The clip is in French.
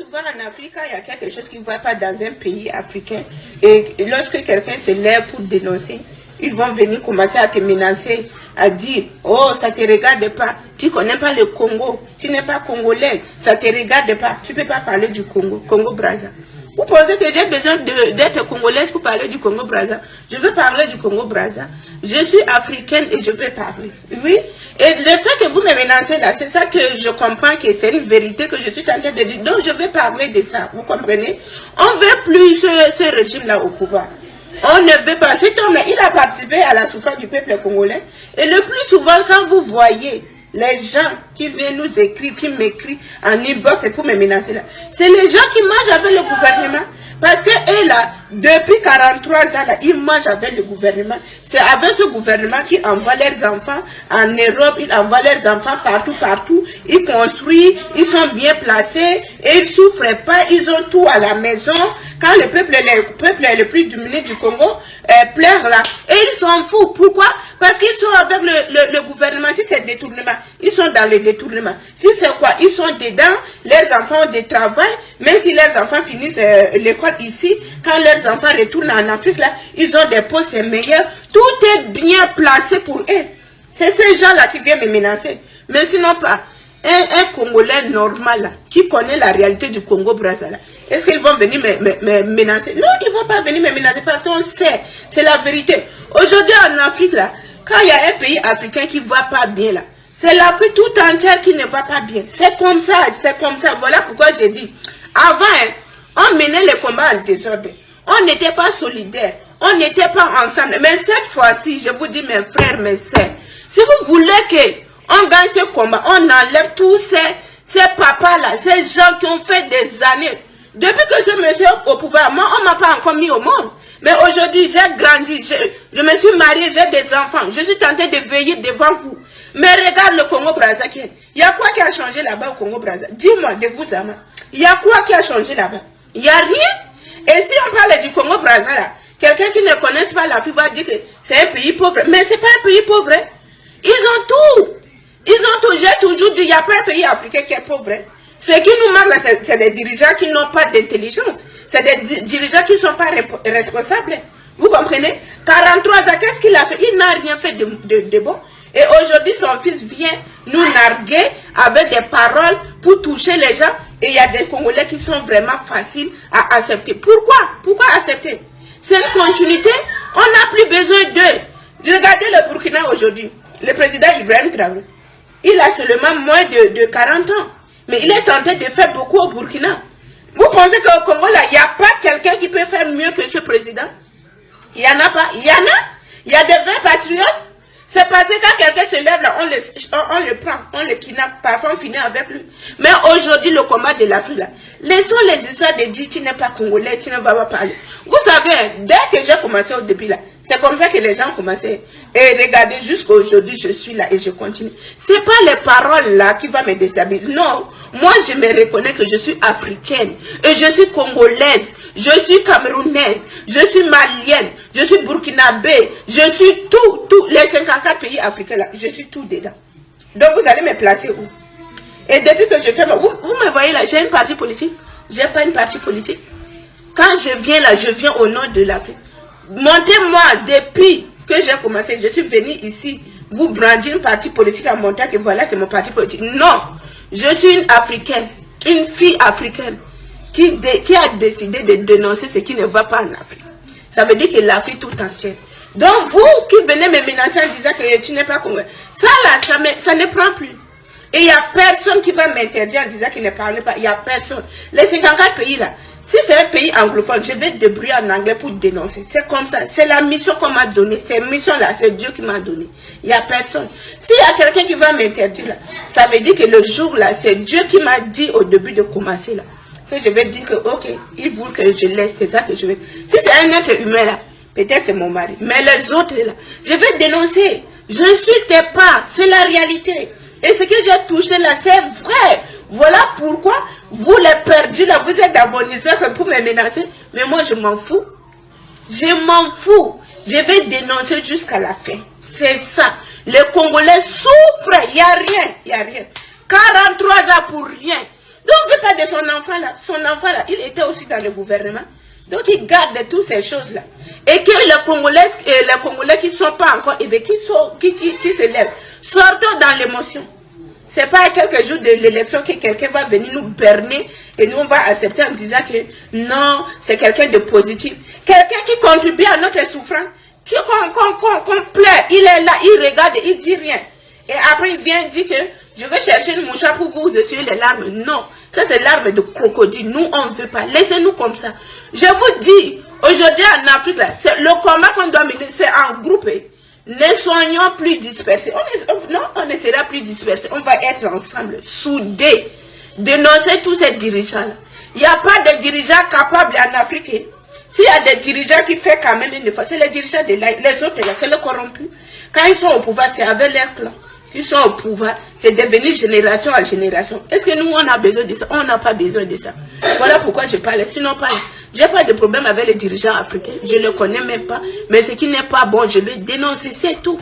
souvent en Afrique, il y a quelque chose qui ne va pas dans un pays africain. Et lorsque quelqu'un se lève pour dénoncer, ils vont venir commencer à te menacer, à dire, oh, ça ne te regarde pas, tu ne connais pas le Congo, tu n'es pas congolais, ça ne te regarde pas, tu ne peux pas parler du Congo, Congo-Brazza. Vous pensez que j'ai besoin d'être congolaise pour parler du Congo-Brazza? Je veux parler du Congo-Brazza. Je suis africaine et je veux parler. Oui. Et le fait que vous me menacez là, c'est ça que je comprends que c'est une vérité que je suis en train de dire. Donc je vais parler de ça. Vous comprenez? On ne veut plus ce régime-là au pouvoir. On ne veut pas. Cet homme-là, il a participé à la souffrance du peuple congolais. Et le plus souvent, quand vous voyez les gens qui viennent nous écrire, qui m'écrivent en inbox pour me menacer là, c'est les gens qui mangent avec le gouvernement. Parce que eux là, depuis 43 ans là, ils mangent avec le gouvernement. C'est avec ce gouvernement qu'ils envoient leurs enfants en Europe, ils envoient leurs enfants partout. Ils construisent, ils sont bien placés et ils ne souffrent pas, ils ont tout à la maison. Quand le peuple le plus dominé du Congo pleure là, et ils s'en foutent. Pourquoi? Parce qu'ils sont avec le gouvernement. Si c'est détournement, ils sont dans le détournement. Si c'est quoi? Ils sont dedans, leurs enfants ont des travail, même si leurs enfants finissent l'école ici, quand leurs enfants retournent en Afrique là, ils ont des postes meilleurs. Tout est bien placé pour eux. C'est ces gens-là qui viennent me menacer. Mais sinon pas. Un Congolais normal là, qui connaît la réalité du Congo-Brazza là, est-ce qu'ils vont venir me menacer? Non, ils ne vont pas venir me menacer parce qu'on sait, c'est la vérité. Aujourd'hui en Afrique là, quand il y a un pays africain qui ne va pas bien là, c'est l'Afrique tout entière qui ne va pas bien. C'est comme ça, c'est comme ça. Voilà pourquoi j'ai dit, avant, on menait les combats en désordre. On n'était pas solidaires, on n'était pas ensemble. Mais cette fois-ci, je vous dis mes frères, mes sœurs, si vous voulez qu'on gagne ce combat, on enlève tous ces papas-là, ces gens qui ont fait des années. Depuis que ce monsieur est au pouvoir, moi, on ne m'a pas encore mis au monde. Mais aujourd'hui, j'ai grandi, je me suis mariée, j'ai des enfants. Je suis tentée de veiller devant vous. Mais regarde le Congo-Brazza. Il y a quoi qui a changé là-bas au Congo-Brazza? Dis-moi, de vous, Zama. Il y a quoi qui a changé là-bas? Il n'y a rien. Et si on parle du Congo-Brazza, là, quelqu'un qui ne connaît pas l'Afrique va dire que c'est un pays pauvre. Mais ce n'est pas un pays pauvre. Ils ont tout. Ils ont tout. J'ai toujours dit, il n'y a pas un pays africain qui est pauvre. Ce qui nous manque, c'est des dirigeants qui n'ont pas d'intelligence. C'est des dirigeants qui ne sont pas responsables. Vous comprenez? 43 ans, qu'est-ce qu'il a fait? Il n'a rien fait de bon. Et aujourd'hui, son fils vient nous narguer avec des paroles pour toucher les gens. Et il y a des Congolais qui sont vraiment faciles à accepter. Pourquoi? Pourquoi accepter? C'est une continuité. On n'a plus besoin d'eux. Regardez le Burkina aujourd'hui. Le président Ibrahim Traoré. Il a seulement moins de 40 ans. Mais il est tenté de faire beaucoup au Burkina. Vous pensez qu'au Congo, là, il n'y a pas quelqu'un qui peut faire mieux que ce président? Il n'y en a pas. Il y en a. Il y a des vrais patriotes. C'est parce que quand quelqu'un se lève là, on le prend, on le kidnappe, parfois on finit avec lui. Mais aujourd'hui, le combat de l'Afrique là, laissons les histoires de dire tu n'es pas congolais, tu ne vas pas parler. Vous savez, dès que j'ai commencé au début là, c'est comme ça que les gens commençaient. Et regardez, jusqu'à aujourd'hui, je suis là et je continue. Ce n'est pas les paroles là qui vont me déstabiliser. Non, moi je me reconnais que je suis africaine et je suis congolaise, je suis camerounaise, je suis malienne, je suis burkinabé, je suis tout, les 54 pays africains là, je suis tout dedans. Donc vous allez me placer où? Et depuis que je fais, vous me voyez là, j'ai une partie politique, j'ai pas une partie politique. Quand je viens là, je viens au nom de l'Afrique. Montez-moi depuis que j'ai commencé, je suis venue ici, vous brandir une partie politique à monter que voilà, c'est mon parti politique. Non, je suis une africaine, une fille africaine qui a décidé de dénoncer ce qui ne va pas en Afrique. Ça veut dire que l'Afrique tout entière. Donc vous qui venez me menacer en disant que tu n'es pas congolais, ça là, ça ne prend plus. Et il n'y a personne qui va m'interdire en disant qu'il ne parle pas. Il n'y a personne. Les 54 pays là, si c'est un pays anglophone, je vais débrouiller en anglais pour dénoncer. C'est comme ça. C'est la mission qu'on m'a donnée. Cette mission-là, c'est Dieu qui m'a donné. Il n'y a personne. S'il y a quelqu'un qui va m'interdire là, ça veut dire que le jour là, c'est Dieu qui m'a dit au début de commencer là, que je vais dire que ok, il veut que je laisse, c'est ça que je vais. Si c'est un être humain là, peut-être c'est mon mari. Mais les autres là, je vais dénoncer. Je ne suis pas. C'est la réalité. Et ce que j'ai touché là, c'est vrai. Voilà pourquoi vous les perdus là, vous êtes dans mon histoire pour me menacer. Mais moi, je m'en fous. Je m'en fous. Je vais dénoncer jusqu'à la fin. C'est ça. Les Congolais souffrent. Il n'y a rien. Il n'y a rien. 43 ans pour rien. Donc, on ne veut pas de son enfant là. Son enfant là, il était aussi dans le gouvernement. Donc, il garde toutes ces choses-là. Et que les Congolais qui ne sont pas encore éveillés, qui se lèvent, sortons dans l'émotion. Ce n'est pas à quelques jours de l'élection que quelqu'un va venir nous berner et nous on va accepter en disant que non, c'est quelqu'un de positif. Quelqu'un qui contribue à notre souffrance, qu'on pleure, il est là, il regarde, il ne dit rien. Et après il vient dire que je vais chercher une mouchoir pour vous essuyer les larmes. Non, ça c'est l'arme de crocodile. Nous on ne veut pas. Laissez-nous comme ça. Je vous dis, aujourd'hui en Afrique, le combat qu'on doit mener, c'est en groupe. Ne soyons plus dispersés. On ne sera plus dispersés. On va être ensemble, soudés. Dénoncer tous ces dirigeants-là. Il n'y a pas de dirigeants capables en Afrique. S'il y a des dirigeants qui font quand même une fois, c'est les dirigeants de là. Les autres, là, c'est les corrompus. Quand ils sont au pouvoir, c'est avec leur clan. Ils sont au pouvoir, c'est devenu génération en génération. Est-ce que nous, on a besoin de ça? On n'a pas besoin de ça. Voilà pourquoi je parle. Sinon, pas. Je n'ai pas de problème avec les dirigeants africains. Je ne les connais même pas. Mais ce qui n'est pas bon, je vais dénoncer, c'est tout.